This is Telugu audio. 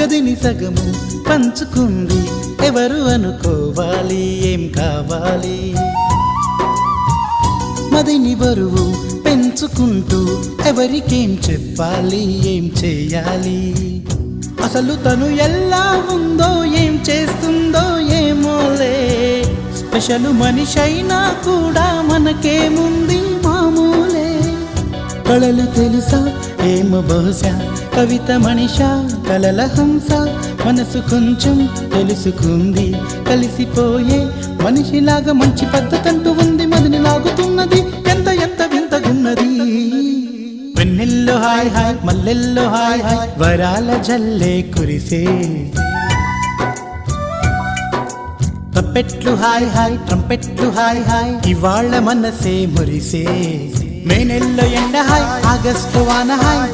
గదిని సగము పంచుకుంది ఎవరు అనుకోవాలి ఏం కావాలి మదిని బరువు పెంచుకుంటూ ఎవరికేం చెప్పాలి ఏం చేయాలి అసలు తను ఎలా ఉందో ఏం చేస్తుందో ఏమోలే స్పెషల్ మనిషైనా కూడా మనకేముంది మామూలే కళలు తెలుసా ఏమో బహుశా కవిత మనిషా కలల హంస మనసు కొంచెం తెలుసుకుంది కలిసిపోయే మనిషిలాగా మంచి పద్ధతంటూ ఉంది మదిని లాగుతున్నది ఎంత ఎంత వింతగున్నది వెన్నెల్లో హాయ్ హాయ్ మల్లెల్లో హాయ్ హాయ్ వరాల జల్లే కురిసే ట్రంపెట్లు హాయ్ హాయ్ ట్రంపెట్లు హాయ్ హాయ్ ఇవాళ మనసే మురిసే మే నెల్లో ఎండ హాయ్ ఆగస్టు వాన హాయ్